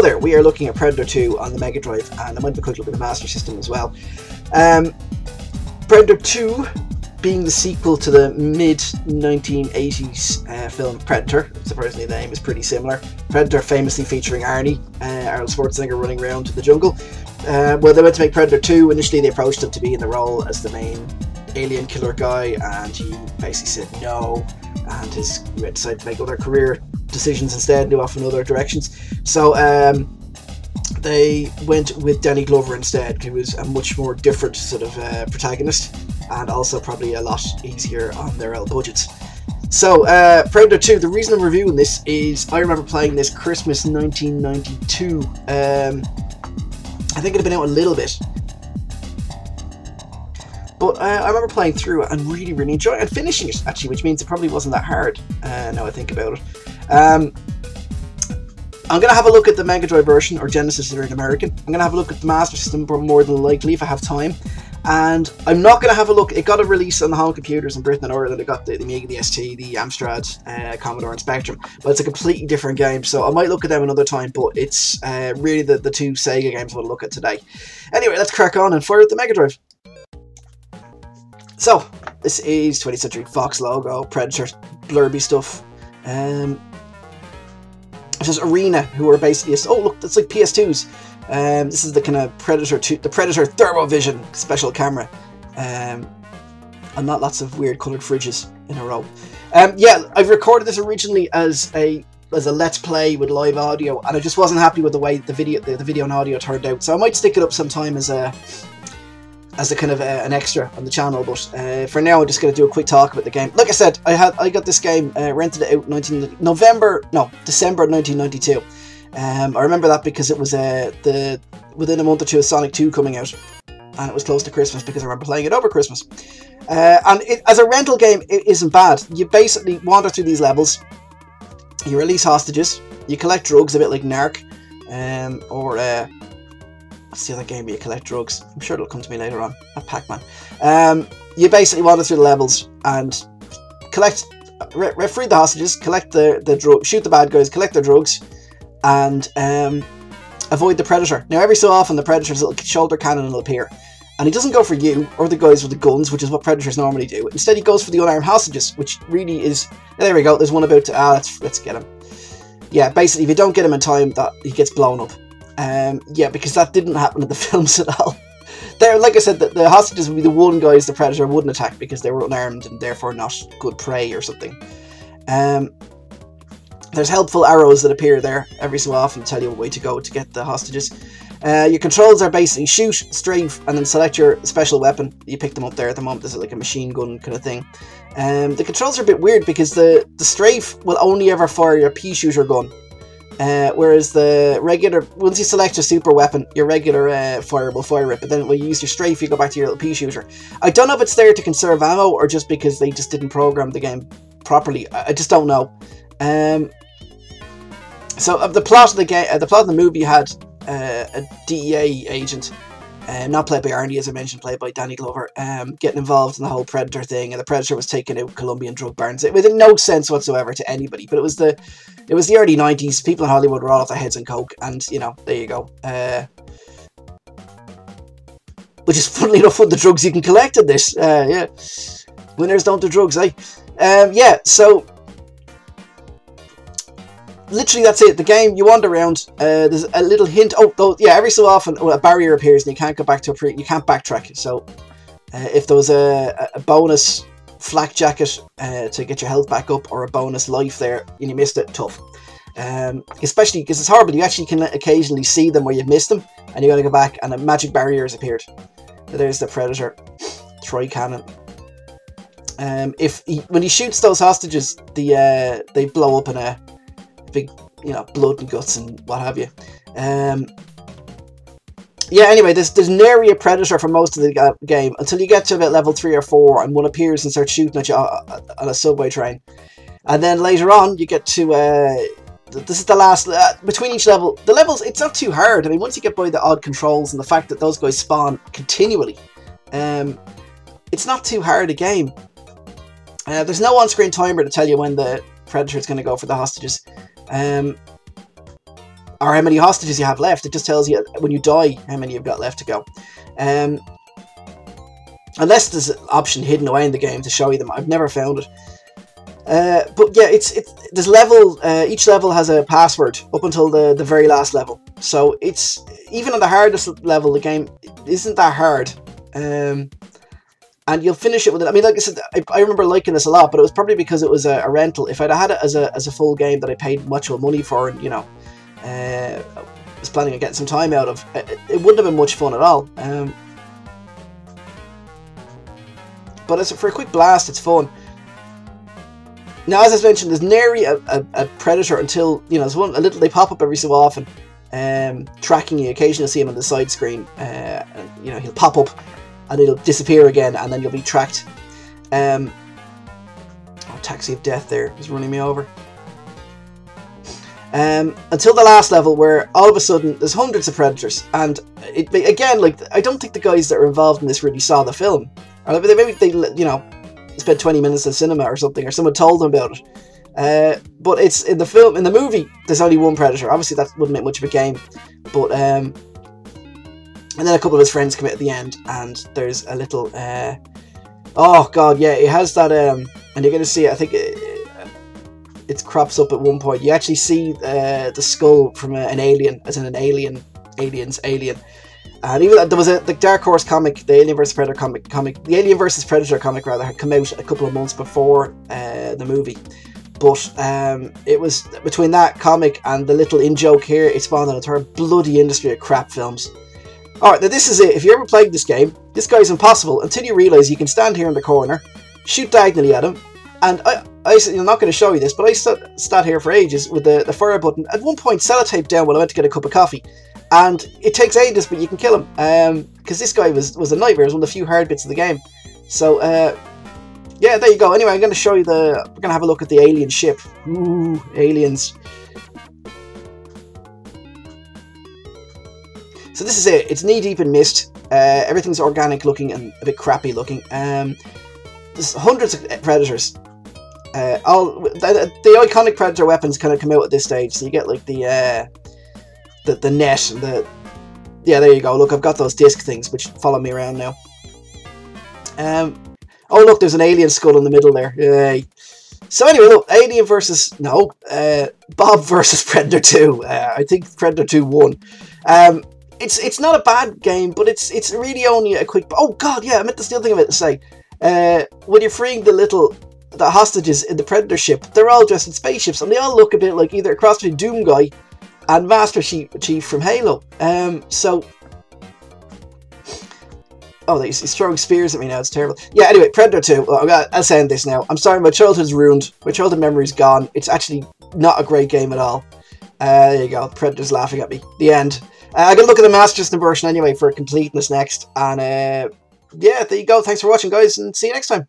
there, we are looking at Predator 2 on the Mega Drive, and I might have a quick look at the Master System as well. Predator 2 being the sequel to the mid-1980s film Predator. Surprisingly, the name is pretty similar. Predator famously featuring Arnold Schwarzenegger running around in the jungle. Well, they went to make Predator 2. Initially, they approached him to be in the role as the main alien killer guy, and he basically said no, and he decided to make other career decisions instead, knew off in other directions. So they went with Danny Glover instead, who was a much more different sort of protagonist, and also probably a lot easier on their own budgets. So Predator 2, the reason I'm reviewing this is I remember playing this Christmas 1992. I think it had been out a little bit, but I remember playing through it and really enjoying it and finishing it, actually, which means it probably wasn't that hard, now I think about it. I'm going to have a look at the Mega Drive version, or Genesis if you're an American. I'm going to have a look at the Master System more than likely if I have time. And I'm not going to have a look, it got a release on the home computers in Britain and Ireland. It got the Amiga, the ST, the Amstrad, Commodore and Spectrum. But it's a completely different game, so I might look at them another time, but it's really the two Sega games I want to look at today. Anyway, let's crack on and fire at the Mega Drive. So, this is 20th Century Fox logo, Predator, blurby stuff. It's just Arena, who are basically, oh look, that's like PS2s. This is the kind of Predator 2, the Predator Thermovision special camera. And not lots of weird coloured fridges in a row. Yeah, I've recorded this originally as a Let's Play with live audio, and I just wasn't happy with the way the video and audio turned out. So I might stick it up sometime as a kind of an extra on the channel, but for now I'm just going to do a quick talk about the game. Like I said, I got this game, rented it out December 1992. I remember that because it was within a month or two of Sonic 2 coming out, and it was close to Christmas because I remember playing it over Christmas. And as a rental game, it isn't bad. You basically wander through these levels, you release hostages, you collect drugs, a bit like Narc, or what's the other game where you collect drugs? I'm sure it'll come to me later on. Not Pac-Man. You basically wander through the levels and collect, free the hostages, collect the drugs, shoot the bad guys, collect their drugs, and avoid the Predator. Now, every so often, the Predator's little shoulder cannon will appear, and he doesn't go for you or the guys with the guns, which is what Predators normally do. Instead, he goes for the unarmed hostages, which really is. There we go. There's one about to. Let's get him. Yeah, basically, if you don't get him in time, that he gets blown up. Yeah, because that didn't happen in the films at all. There, like I said, the hostages would be the one guys the Predator wouldn't attack because they were unarmed and therefore not good prey or something. There's helpful arrows that appear there every so often to tell you what way to go to get the hostages. Your controls are basically shoot, strafe, and then select your special weapon. You pick them up there at the moment. This is like a machine gun kind of thing. The controls are a bit weird because the strafe will only ever fire your pea shooter gun. Whereas the regular, once you select a super weapon, your regular fire will fire it, but then when you use your strafe, you go back to your little pea shooter. I don't know if it's there to conserve ammo or just because they just didn't program the game properly. I just don't know. So of the plot of the game, the plot of the movie had a DEA agent, not played by Arnie, as I mentioned, played by Danny Glover, getting involved in the whole Predator thing, and the Predator was taking out Colombian drug barons. It made no sense whatsoever to anybody, but it was the early 90s. People in Hollywood were all off their heads on coke, and you know, there you go. Which is funnily enough one of the drugs you can collect in this. Yeah, winners don't do drugs, eh? Yeah, so literally that's it. The game, you wander around. There's a little hint. Oh, though, yeah. Every so often, a barrier appears and you can't go back to you can't backtrack. So, if there was a bonus flak jacket to get your health back up, or a bonus life there, and you missed it, tough. Especially because it's horrible. You actually can occasionally see them where you've missed them, and you got to go back, and a magic barrier has appeared. So there's the Predator Troy cannon. When he shoots those hostages, they blow up in a big, you know, blood and guts and what have you. Yeah, anyway, there's nary a Predator for most of the game until you get to about level 3 or 4 and one appears and starts shooting at you on a subway train. And then later on, you get to, this is the last, between each level, the levels, it's not too hard. I mean, once you get by the odd controls and the fact that those guys spawn continually, it's not too hard a game. There's no on-screen timer to tell you when the Predator is going to go for the hostages. or how many hostages you have left. It just tells you when you die how many you've got left to go. Unless there's an option hidden away in the game to show you them. I've never found it. But yeah, this level, each level has a password up until the very last level. So it's, even on the hardest level, the game isn't that hard. And you'll finish it with it. I mean, like I said, I remember liking this a lot, but it was probably because it was a rental. If I'd had it as a full game that I paid much more money for, and, you know, was planning on getting some time out of, it wouldn't have been much fun at all. But for a quick blast, it's fun. Now, as I mentioned, there's nary a predator until, you know, there's one, they pop up every so often, tracking you. Occasionally you'll see him on the side screen, and, you know, he'll pop up and he'll disappear again, and then you'll be tracked. Oh, Taxi of Death there is running me over. Until the last level, where all of a sudden there's hundreds of predators, and again, like, I don't think the guys that are involved in this really saw the film, or maybe they, you know, spent 20 minutes in cinema or something, or someone told them about it. But it's in the film, in the movie, there's only one predator. Obviously, that wouldn't make much of a game, but and then a couple of his friends come out at the end, and there's a little, oh god, yeah, it has that, and you're going to see it, I think it crops up at one point. You actually see the skull from an alien, as in an alien. And even there was the Dark Horse comic, the Alien vs Predator comic, the Alien vs Predator comic rather, had come out a couple of months before the movie. But it was between that comic and the little in-joke here, it spawned an entire bloody industry of crap films. Alright, now this is it. If you ever played this game, this guy's impossible until you realise you can stand here in the corner, shoot diagonally at him, and I'm not going to show you this, but I sat here for ages with the fire button. At one point, sellotape down when I went to get a cup of coffee. And it takes ages, but you can kill him. Because this guy was a nightmare. It was one of the few hard bits of the game. So, yeah, there you go. Anyway, I'm going to show you we're going to have a look at the alien ship. Ooh, aliens. So this is it. It's knee-deep in mist. Everything's organic looking and a bit crappy looking. There's hundreds of predators. The iconic predator weapons kind of come out at this stage. So you get, like, the net and yeah, there you go. Look, I've got those disc things which follow me around now. Oh look, there's an alien skull in the middle there. Yay. So anyway, look, Bob versus Predator 2. I think Predator 2 won. It's not a bad game, but it's really only a quick. Oh god, yeah, I meant the other thing I meant to say. When you're freeing the hostages in the Predator ship, they're all dressed in spaceships, and they all look a bit like either a cross between Doom Guy and Master Chief from Halo. Oh, he's throwing spears at me now. It's terrible. Yeah, anyway, Predator 2. I'll end this now. I'm sorry, my childhood's ruined. My childhood memory's gone. It's actually not a great game at all. There you go. Predator's laughing at me. The end. I'm going to look at the Master System version anyway for completeness next. And yeah, there you go. Thanks for watching, guys, and see you next time.